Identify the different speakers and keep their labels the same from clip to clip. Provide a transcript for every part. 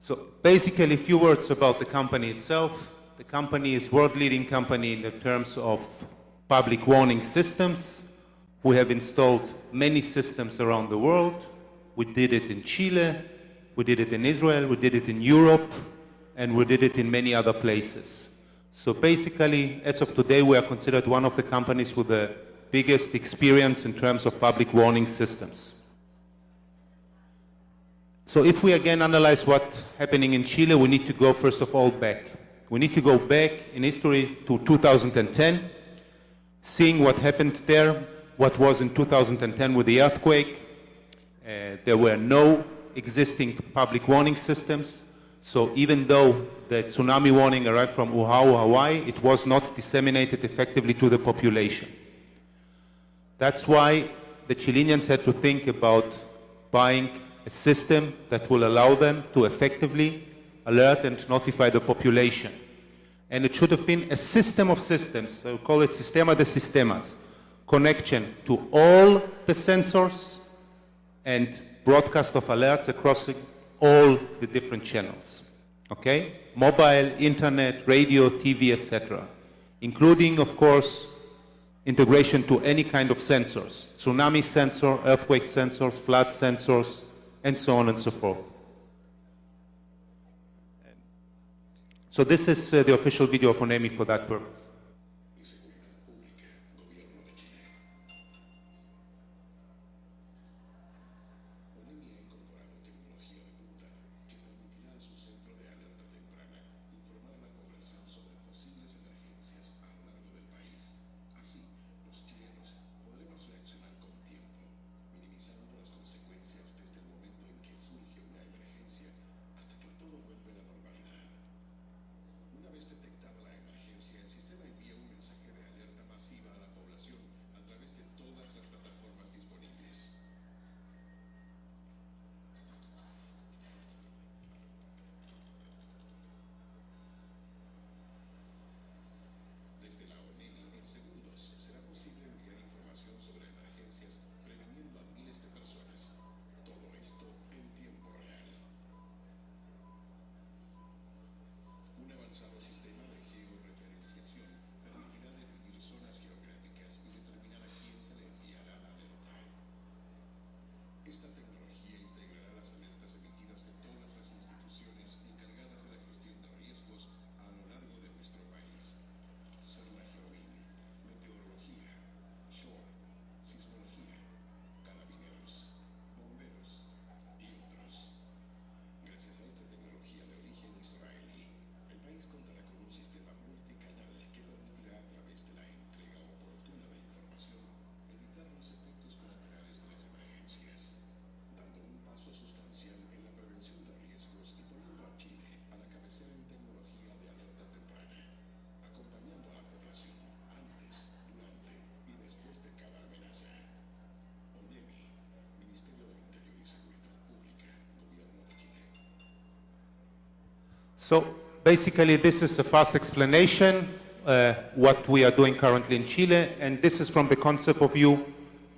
Speaker 1: So basically, a few words about the company itself. The company is world-leading company in the terms of public warning systems. We have installed many systems around the world. We did it in Chile, we did it in Israel, we did it in Europe, and we did it in many other places. So basically, as of today, we are considered one of the companies with the biggest experience in terms of public warning systems. So if we again analyze what's happening in Chile, we need to go first of all back. We need to go back in history to 2010, seeing what happened there, what was in 2010 with the earthquake. There were no existing public warning systems. So even though the tsunami warning arrived from Oahu, Hawaii, it was not disseminated effectively to the population. That's why the Chileans had to think about buying a system that will allow them to effectively alert and notify the population. And it should have been a system of systems, so we call it Sistema de Sistemas, connection to all the sensors and broadcast of alerts across all the different channels, okay? Mobile, internet, radio, TV, etc. Including, of course, integration to any kind of sensors, tsunami sensor, earthquake sensors, flood sensors, and so on and so forth. So this is the official video of ONEMI for that purpose. So basically, this is a fast explanation, what we are doing currently in Chile, and this is from the concept of view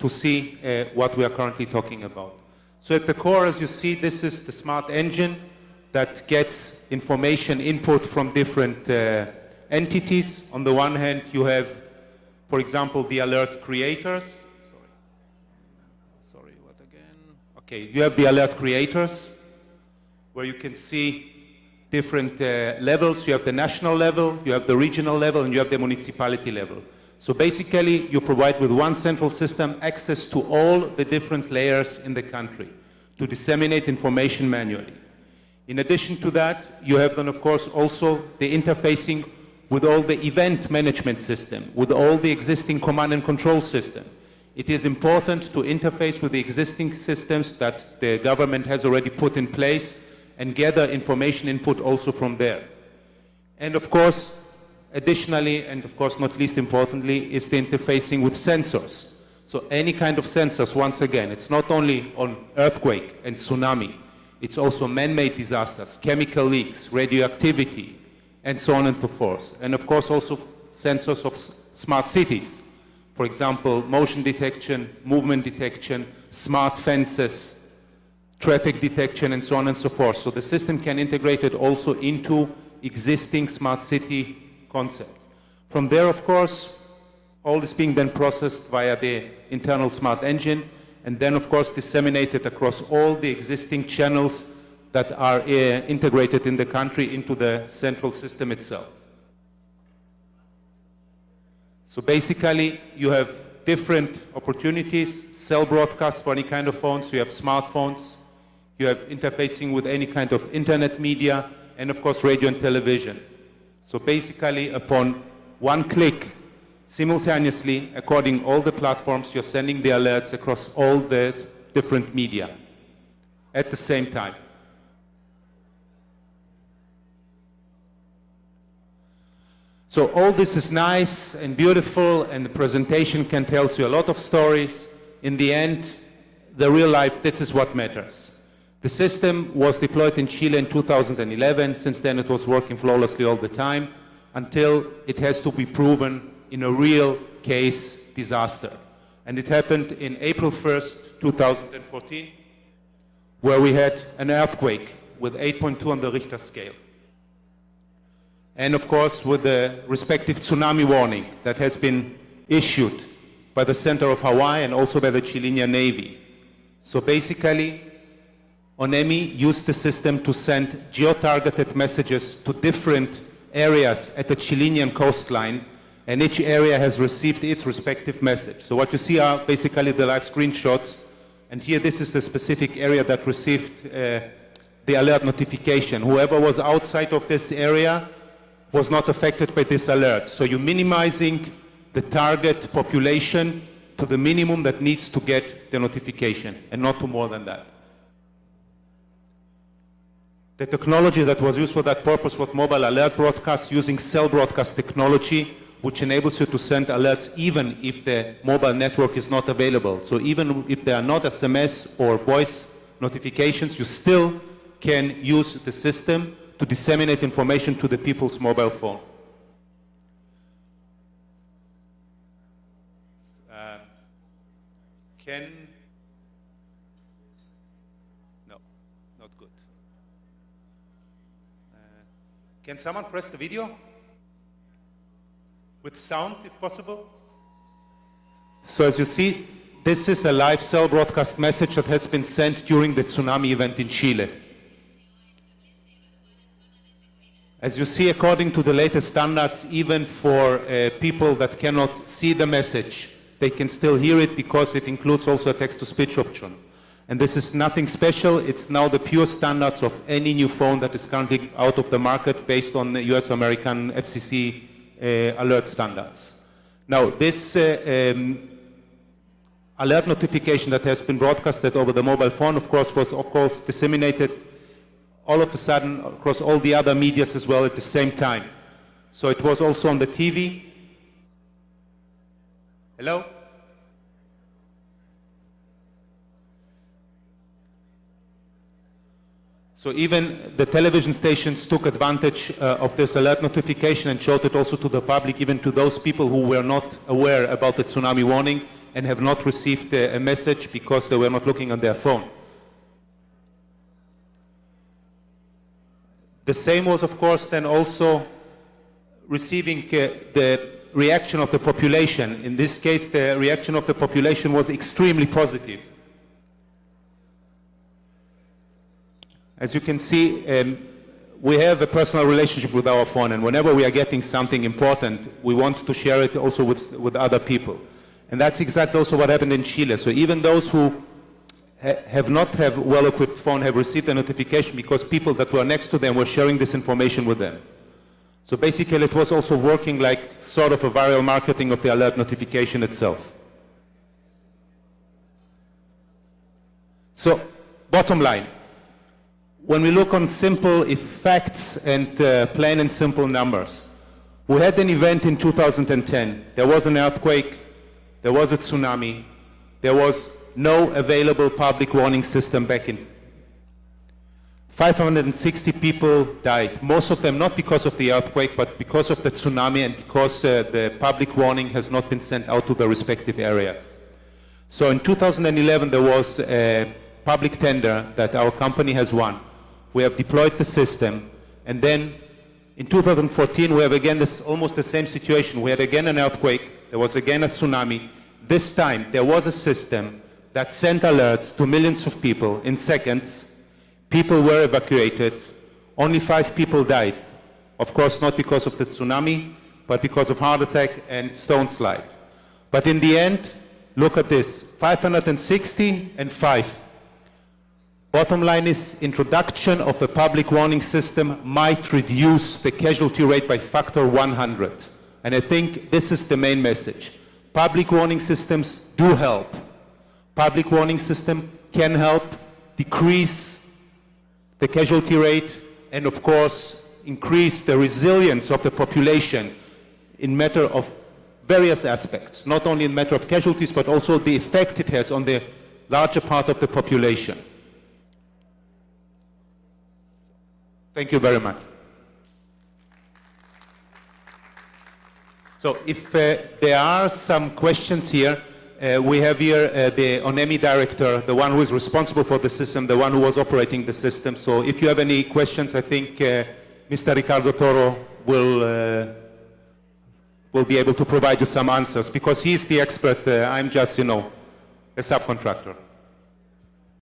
Speaker 1: to see what we are currently talking about. So at the core, as you see, this is the smart engine that gets information input from different entities. On the one hand, you have, for example, the alert creators. Sorry, what again? Okay, you have the alert creators, where you can see different levels. You have the national level, you have the regional level, and you have the municipality level. So basically, you provide with one central system access to all the different layers in the country to disseminate information manually. In addition to that, you have then, of course, also the interfacing with all the event management system, with all the existing command and control system. It is important to interface with the existing systems that the government has already put in place and gather information input also from there. And of course, additionally, and of course not least importantly, is the interfacing with sensors. So any kind of sensors, once again, it's not only on earthquake and tsunami, it's also man-made disasters, chemical leaks, radioactivity, and so on and so forth. And of course also sensors of smart cities. For example, motion detection, movement detection, smart fences, traffic detection, and so on and so forth. So the system can integrate it also into existing smart city concept. From there, of course, all is being then processed via the internal smart engine, and then, of course, disseminated across all the existing channels that are integrated in the country into the central system itself. So basically, you have different opportunities, cell broadcast for any kind of phones, you have smartphones, you have interfacing with any kind of internet media, and of course radio and television. So basically, upon one click, simultaneously, according all the platforms, you're sending the alerts across all the different media at the same time. So all this is nice and beautiful, and the presentation can tell you a lot of stories. In the end, the real life, this is what matters. The system was deployed in Chile in 2011. Since then, it was working flawlessly all the time until it has to be proven in a real case disaster. And it happened in April 1st, 2014, where we had an earthquake with 8.2 on the Richter scale. And of course, with the respective tsunami warning that has been issued by the center of Hawaii and also by the Chilean Navy. So basically, ONEMI used the system to send geo-targeted messages to different areas at the Chilean coastline, and each area has received its respective message. So what you see are basically the live screenshots, and here this is the specific area that received the alert notification. Whoever was outside of this area was not affected by this alert. So you're minimizing the target population to the minimum that needs to get the notification, and not to more than that. The technology that was used for that purpose was mobile alert broadcast using cell broadcast technology, which enables you to send alerts even if the mobile network is not available. So even if there are not SMS or voice notifications, you still can use the system to disseminate information to the people's mobile phone. No, not good. Can someone press the video? With sound, if possible? So as you see, this is a live cell broadcast message that has been sent during the tsunami event in Chile. As you see, according to the latest standards, even for people that cannot see the message, they can still hear it because it includes also a text-to-speech option. And this is nothing special. It's now the pure standards of any new phone that is currently out of the market based on the US-American FCC alert standards. Now, this alert notification that has been broadcasted over the mobile phone, of course, was disseminated all of a sudden across all the other medias as well at the same time. So it was also on the TV. Hello? So even the television stations took advantage of this alert notification and showed it also to the public, even to those people who were not aware about the tsunami warning and have not received a message because they were not looking on their phone. The same was, of course, then also receiving the reaction of the population. In this case, the reaction of the population was extremely positive. As you can see, we have a personal relationship with our phone, and whenever we are getting something important, we want to share it also with other people. And that's exactly also what happened in Chile. So even those who have not have well-equipped phone have received a notification because people that were next to them were sharing this information with them. So basically it was also working like sort of a viral marketing of the alert notification itself. So bottom line, when we look on simple effects and plain and simple numbers, we had an event in 2010. There was an earthquake, there was a tsunami, there was no available public warning system back in. 560 people died, most of them not because of the earthquake, but because of the tsunami and because the public warning has not been sent out to the respective areas. So in 2011 there was public tender that our company has won. We have deployed the system, and then in 2014 we have again almost the same situation. We had again an earthquake, there was again a tsunami. This time there was a system that sent alerts to millions of people in seconds. People were evacuated, only 5 people died. Of course not because of the tsunami, but because of heart attack and stone slide. But in the end, look at this, 560 and 5. Bottom line is, introduction of a public warning system might reduce the casualty rate by factor 100. And I think this is the main message. Public warning systems do help. Public warning system can help decrease the casualty rate and of course increase the resilience of the population in matter of various aspects, not only in matter of casualties, but also the effect it has on the larger part of the population. Thank you very much. So if there are some questions here, we have here the ONEMI director, the one who is responsible for the system, the one who was operating the system. So if you have any questions, I think Mr. Ricardo Toro will be able to provide you some answers, because he's the expert. I'm just, a subcontractor.